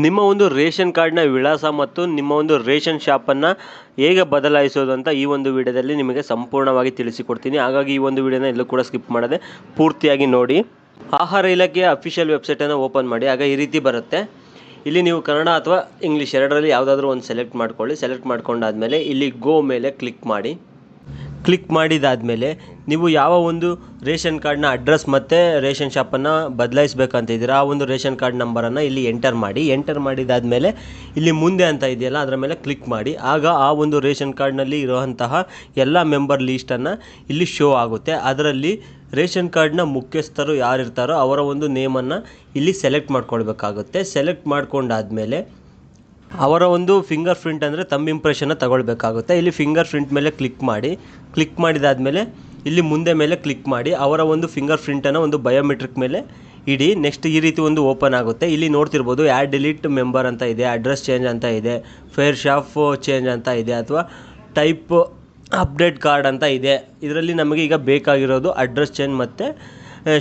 ನಿಮ್ಮ ಒಂದು ರೇಷನ್ ಕಾರ್ಡ್ನ ವಿಳಾಸ ಮತ್ತು ನಿಮ್ಮ ಒಂದು ರೇಷನ್ ಶಾಪನ್ನು ಹೇಗೆ ಬದಲಾಯಿಸೋದು ಅಂತ ಈ ಒಂದು ವಿಡಿಯೋದಲ್ಲಿ ನಿಮಗೆ ಸಂಪೂರ್ಣವಾಗಿ ತಿಳಿಸಿಕೊಡ್ತೀನಿ. ಹಾಗಾಗಿ ಈ ಒಂದು ವಿಡಿಯೋನ ಎಲ್ಲೂ ಕೂಡ ಸ್ಕಿಪ್ ಮಾಡದೆ ಪೂರ್ತಿಯಾಗಿ ನೋಡಿ. ಆಹಾರ ಇಲಾಖೆಯ ಅಫಿಷಿಯಲ್ ವೆಬ್ಸೈಟನ್ನು ಓಪನ್ ಮಾಡಿ. ಆಗ ಈ ರೀತಿ ಬರುತ್ತೆ. ಇಲ್ಲಿ ನೀವು ಕನ್ನಡ ಅಥವಾ ಇಂಗ್ಲೀಷ್ ಎರಡರಲ್ಲಿ ಯಾವುದಾದ್ರೂ ಒಂದು ಸೆಲೆಕ್ಟ್ ಮಾಡ್ಕೊಳ್ಳಿ. ಸೆಲೆಕ್ಟ್ ಮಾಡ್ಕೊಂಡಾದ್ಮೇಲೆ ಇಲ್ಲಿ ಗೋ ಮೇಲೆ ಕ್ಲಿಕ್ ಮಾಡಿ. ಕ್ಲಿಕ್ ಮಾಡಿದಾದಮೇಲೆ ನೀವು ಯಾವ ಒಂದು ರೇಷನ್ ಕಾರ್ಡ್ನ ಅಡ್ರೆಸ್ ಮತ್ತು ರೇಷನ್ ಶಾಪನ್ನು ಬದಲಾಯಿಸಬೇಕಂತ ಇದ್ದೀರಾ ಆ ಒಂದು ರೇಷನ್ ಕಾರ್ಡ್ ನಂಬರನ್ನು ಇಲ್ಲಿ ಎಂಟರ್ ಮಾಡಿ. ಎಂಟರ್ ಮಾಡಿದಾದಮೇಲೆ ಇಲ್ಲಿ ಮುಂದೆ ಅಂತ ಇದೆಯಲ್ಲ ಅದರ ಮೇಲೆ ಕ್ಲಿಕ್ ಮಾಡಿ. ಆಗ ಆ ಒಂದು ರೇಷನ್ ಕಾರ್ಡ್ನಲ್ಲಿ ಇರುವಂತಹ ಎಲ್ಲ ಮೆಂಬರ್ ಲೀಸ್ಟನ್ನು ಇಲ್ಲಿ ಶೋ ಆಗುತ್ತೆ. ಅದರಲ್ಲಿ ರೇಷನ್ ಕಾರ್ಡ್ನ ಮುಖ್ಯಸ್ಥರು ಯಾರಿರ್ತಾರೋ ಅವರ ಒಂದು ನೇಮನ್ನು ಇಲ್ಲಿ ಸೆಲೆಕ್ಟ್ ಮಾಡ್ಕೊಳ್ಬೇಕಾಗುತ್ತೆ. ಸೆಲೆಕ್ಟ್ ಮಾಡ್ಕೊಂಡಾದಮೇಲೆ ಅವರ ಒಂದು ಫಿಂಗರ್ ಪ್ರಿಂಟ್ ಅಂದರೆ ತಮ್ಮ ಇಂಪ್ರೆಷನ್ನ ತಗೊಳ್ಬೇಕಾಗುತ್ತೆ. ಇಲ್ಲಿ ಫಿಂಗರ್ ಪ್ರಿಂಟ್ ಮೇಲೆ ಕ್ಲಿಕ್ ಮಾಡಿ. ಕ್ಲಿಕ್ ಮಾಡಿದಾದಮೇಲೆ ಇಲ್ಲಿ ಮುಂದೆ ಮೇಲೆ ಕ್ಲಿಕ್ ಮಾಡಿ ಅವರ ಒಂದು ಫಿಂಗರ್ ಪ್ರಿಂಟನ್ನು ಒಂದು ಬಯೋಮೆಟ್ರಿಕ್ ಮೇಲೆ ಇಡಿ. ನೆಕ್ಸ್ಟ್ ಈ ರೀತಿ ಒಂದು ಓಪನ್ ಆಗುತ್ತೆ. ಇಲ್ಲಿ ನೋಡ್ತಿರ್ಬೋದು ಆ್ಯಡ್ ಡಿಲೀಟ್ ಮೆಂಬರ್ ಅಂತ ಇದೆ, ಅಡ್ರೆಸ್ ಚೇಂಜ್ ಅಂತ ಇದೆ, ಫೇರ್ ಶಾಪ್ ಚೇಂಜ್ ಅಂತ ಇದೆ, ಅಥವಾ ಟೈಪ್ ಅಪ್ಡೇಟ್ ಕಾರ್ಡ್ ಅಂತ ಇದೆ. ಇದರಲ್ಲಿ ನಮಗೆ ಈಗ ಬೇಕಾಗಿರೋದು ಅಡ್ರೆಸ್ ಚೇಂಜ್ ಮತ್ತು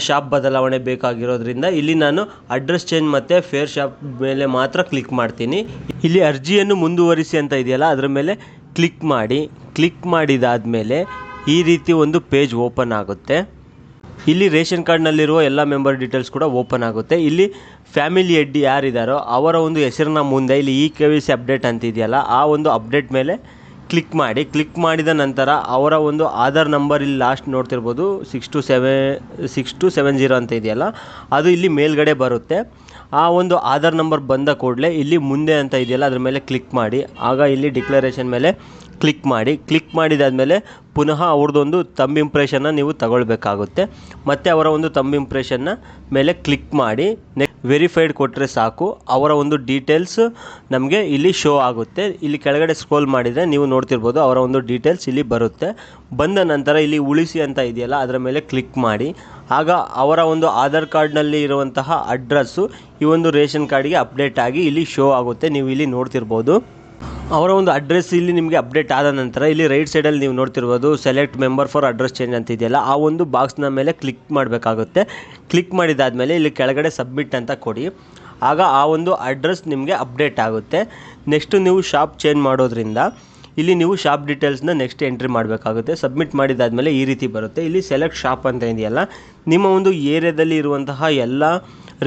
ಶಾಪ್ ಬದಲಾವಣೆ ಬೇಕಾಗಿರೋದ್ರಿಂದ ಇಲ್ಲಿ ನಾನು ಅಡ್ರೆಸ್ ಚೇಂಜ್ ಮತ್ತು ಫೇರ್ ಶಾಪ್ ಮೇಲೆ ಮಾತ್ರ ಕ್ಲಿಕ್ ಮಾಡ್ತೀನಿ. ಇಲ್ಲಿ ಅರ್ಜಿಯನ್ನು ಮುಂದುವರಿಸಿ ಅಂತ ಇದೆಯಲ್ಲ ಅದರ ಮೇಲೆ ಕ್ಲಿಕ್ ಮಾಡಿ. ಕ್ಲಿಕ್ ಮಾಡಿದಾದಮೇಲೆ ಈ ರೀತಿ ಒಂದು ಪೇಜ್ ಓಪನ್ ಆಗುತ್ತೆ. ಇಲ್ಲಿ ರೇಷನ್ ಕಾರ್ಡ್ನಲ್ಲಿರುವ ಎಲ್ಲ ಮೆಂಬರ್ ಡೀಟೇಲ್ಸ್ ಕೂಡ ಓಪನ್ ಆಗುತ್ತೆ. ಇಲ್ಲಿ ಫ್ಯಾಮಿಲಿ ಹೆಡ್ ಯಾರಿದ್ದಾರೋ ಅವರ ಒಂದು ಹೆಸರಿನ ಮುಂದೆ ಇಲ್ಲಿ KYC ಅಪ್ಡೇಟ್ ಅಂತ ಇದೆಯಲ್ಲ ಆ ಒಂದು ಅಪ್ಡೇಟ್ ಮೇಲೆ ಕ್ಲಿಕ್ ಮಾಡಿ. ಕ್ಲಿಕ್ ಮಾಡಿದ ನಂತರ ಅವರ ಒಂದು ಆಧಾರ್ ನಂಬರ್ ಇಲ್ಲಿ ಲಾಸ್ಟ್ ನೋಡ್ತಿರ್ಬೋದು 6270 ಅಂತ ಇದೆಯಲ್ಲ ಅದು ಇಲ್ಲಿ ಮೇಲ್ಗಡೆ ಬರುತ್ತೆ. ಆ ಒಂದು ಆಧಾರ್ ನಂಬರ್ ಬಂದ ಕೂಡಲೇ ಇಲ್ಲಿ ಮುಂದೆ ಅಂತ ಇದೆಯಲ್ಲ ಅದ್ರ ಮೇಲೆ ಕ್ಲಿಕ್ ಮಾಡಿ. ಆಗ ಇಲ್ಲಿ ಡಿಕ್ಲರೇಷನ್ ಮೇಲೆ ಕ್ಲಿಕ್ ಮಾಡಿ. ಕ್ಲಿಕ್ ಮಾಡಿದಾದಮೇಲೆ ಪುನಃ ಅವ್ರದ್ದೊಂದು ತಮ್ಮ ಇಂಪ್ರೆಷನ್ನ ನೀವು ತಗೊಳ್ಬೇಕಾಗುತ್ತೆ. ಮತ್ತು ಅವರ ಒಂದು ತಮ್ಮ ಇಂಪ್ರೆಷನ್ನ ಮೇಲೆ ಕ್ಲಿಕ್ ಮಾಡಿ ವೆರಿಫೈಡ್ ಕೊಟ್ಟರೆ ಸಾಕು. ಅವರ ಒಂದು ಡೀಟೇಲ್ಸ್ ನಮಗೆ ಇಲ್ಲಿ ಶೋ ಆಗುತ್ತೆ. ಇಲ್ಲಿ ಕೆಳಗಡೆ ಸ್ಕ್ರೋಲ್ ಮಾಡಿದರೆ ನೀವು ನೋಡ್ತಿರ್ಬೋದು ಅವರ ಒಂದು ಡೀಟೇಲ್ಸ್ ಇಲ್ಲಿ ಬರುತ್ತೆ. ಬಂದ ನಂತರ ಇಲ್ಲಿ ಉಳಿಸಿ ಅಂತ ಇದೆಯಲ್ಲ ಅದರ ಮೇಲೆ ಕ್ಲಿಕ್ ಮಾಡಿ. ಆಗ ಅವರ ಒಂದು ಆಧಾರ್ ಕಾರ್ಡ್ನಲ್ಲಿ ಇರುವಂತಹ ಅಡ್ರೆಸ್ಸು ಈ ಒಂದು ರೇಷನ್ ಕಾರ್ಡ್ಗೆ ಅಪ್ಡೇಟ್ ಆಗಿ ಇಲ್ಲಿ ಶೋ ಆಗುತ್ತೆ. ನೀವು ಇಲ್ಲಿ ನೋಡ್ತಿರ್ಬೋದು ಅವರ ಒಂದು ಅಡ್ರೆಸ್ ಇಲ್ಲಿ ನಿಮಗೆ ಅಪ್ಡೇಟ್ ಆದ ನಂತರ ಇಲ್ಲಿ ರೈಟ್ ಸೈಡಲ್ಲಿ ನೀವು ನೋಡ್ತಿರ್ಬೋದು select member for address change ಅಂತ ಇದೆಯಲ್ಲ ಆ ಒಂದು ಬಾಕ್ಸ್ನ ಮೇಲೆ ಕ್ಲಿಕ್ ಮಾಡಬೇಕಾಗುತ್ತೆ. ಕ್ಲಿಕ್ ಮಾಡಿದಾದಮೇಲೆ ಇಲ್ಲಿ ಕೆಳಗಡೆ ಸಬ್ಮಿಟ್ ಅಂತ ಕೊಡಿ. ಆಗ ಆ ಒಂದು ಅಡ್ರೆಸ್ ನಿಮಗೆ ಅಪ್ಡೇಟ್ ಆಗುತ್ತೆ. ನೆಕ್ಸ್ಟು ನೀವು ಶಾಪ್ ಚೇಂಜ್ ಮಾಡೋದ್ರಿಂದ ಇಲ್ಲಿ ನೀವು ಶಾಪ್ ಡೀಟೇಲ್ಸ್ನ ನೆಕ್ಸ್ಟ್ ಎಂಟ್ರಿ ಮಾಡಬೇಕಾಗುತ್ತೆ. ಸಬ್ಮಿಟ್ ಮಾಡಿದಾದಮೇಲೆ ಈ ರೀತಿ ಬರುತ್ತೆ. ಇಲ್ಲಿ ಸೆಲೆಕ್ಟ್ ಶಾಪ್ ಅಂತ ಇದೆಯಲ್ಲ ನಿಮ್ಮ ಒಂದು ಏರಿಯಾದಲ್ಲಿ ಇರುವಂತಹ ಎಲ್ಲ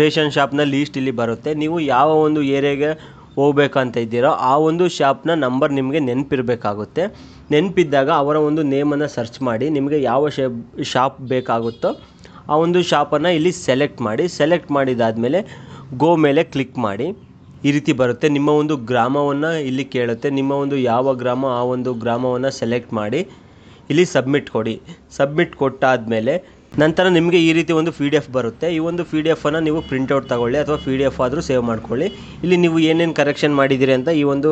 ರೇಷನ್ ಶಾಪ್ನ ಲೀಸ್ಟ್ ಇಲ್ಲಿ ಬರುತ್ತೆ. ನೀವು ಯಾವ ಒಂದು ಏರಿಯಾಗೆ ಹೋಗ್ಬೇಕಂತ ಇದ್ದೀರೋ ಆ ಒಂದು ಶಾಪ್ನ ನಂಬರ್ ನಿಮಗೆ ನೆನಪಿರಬೇಕಾಗುತ್ತೆ. ನೆನಪಿದ್ದಾಗ ಅವರ ಒಂದು ನೇಮನ್ನು ಸರ್ಚ್ ಮಾಡಿ ನಿಮಗೆ ಯಾವ ಶಾಪ್ ಬೇಕಾಗುತ್ತೋ ಆ ಒಂದು ಶಾಪನ್ನು ಇಲ್ಲಿ ಸೆಲೆಕ್ಟ್ ಮಾಡಿ. ಸೆಲೆಕ್ಟ್ ಮಾಡಿದಾದಮೇಲೆ ಗೋ ಮೇಲೆ ಕ್ಲಿಕ್ ಮಾಡಿ. ಈ ರೀತಿ ಬರುತ್ತೆ. ನಿಮ್ಮ ಒಂದು ಗ್ರಾಮವನ್ನು ಇಲ್ಲಿ ಕೇಳುತ್ತೆ. ನಿಮ್ಮ ಒಂದು ಯಾವ ಗ್ರಾಮ ಆ ಒಂದು ಗ್ರಾಮವನ್ನು ಸೆಲೆಕ್ಟ್ ಮಾಡಿ ಇಲ್ಲಿ ಸಬ್ಮಿಟ್ ಕೊಡಿ. ಸಬ್ಮಿಟ್ ಕೊಟ್ಟಾದಮೇಲೆ ನಂತರ ನಿಮಗೆ ಈ ರೀತಿ ಒಂದು PDF ಬರುತ್ತೆ. ಈ ಒಂದು PDF ನೀವು ಪ್ರಿಂಟೌಟ್ ತಗೊಳ್ಳಿ ಅಥವಾ PDF ಆದರೂ ಸೇವ್ ಮಾಡ್ಕೊಳ್ಳಿ. ಇಲ್ಲಿ ನೀವು ಏನೇನು ಕರೆಕ್ಷನ್ ಮಾಡಿದ್ದೀರಿ ಅಂತ ಈ ಒಂದು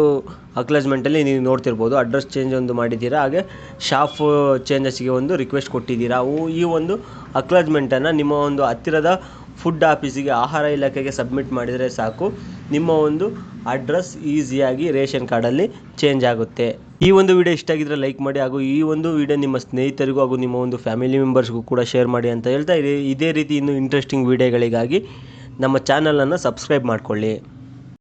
ಅಕ್ನಾಲೇಜ್ಮೆಂಟಲ್ಲಿ ನೀವು ನೋಡ್ತಿರ್ಬೋದು. ಅಡ್ರೆಸ್ ಚೇಂಜ್ ಒಂದು ಮಾಡಿದ್ದೀರಾ, ಹಾಗೆ ಶಾಪ್ ಚೇಂಜಸ್ಗೆ ಒಂದು ರಿಕ್ವೆಸ್ಟ್ ಕೊಟ್ಟಿದ್ದೀರಾ. ಈ ಒಂದು ಅಕ್ನಾಲೇಜ್ಮೆಂಟನ್ನು ನಿಮ್ಮ ಒಂದು ಹತ್ತಿರದ ಫುಡ್ ಆಫೀಸಿಗೆ ಆಹಾರ ಇಲಾಖೆಗೆ ಸಬ್ಮಿಟ್ ಮಾಡಿದರೆ ಸಾಕು. ನಿಮ್ಮ ಒಂದು ಅಡ್ರೆಸ್ ಈಸಿಯಾಗಿ ರೇಷನ್ ಕಾರ್ಡಲ್ಲಿ ಚೇಂಜ್ ಆಗುತ್ತೆ. ಈ ಒಂದು ವಿಡಿಯೋ ಇಷ್ಟ ಆಗಿದ್ರೆ ಲೈಕ್ ಮಾಡಿ, ಹಾಗೂ ಈ ಒಂದು ವಿಡಿಯೋ ನಿಮ್ಮ ಸ್ನೇಹಿತರಿಗೂ ಹಾಗೂ ನಿಮ್ಮ ಒಂದು ಫ್ಯಾಮಿಲಿ ಮೆಂಬರ್ಸ್ಗೂ ಕೂಡ ಶೇರ್ ಮಾಡಿ ಅಂತ ಹೇಳ್ತಾ ಇದೇ ರೀತಿ ಇನ್ನೂ ಇಂಟ್ರೆಸ್ಟಿಂಗ್ ವಿಡಿಯೋಗಳಿಗಾಗಿ ನಮ್ಮ ಚಾನಲನ್ನು ಸಬ್ಸ್ಕ್ರೈಬ್ ಮಾಡಿಕೊಳ್ಳಿ.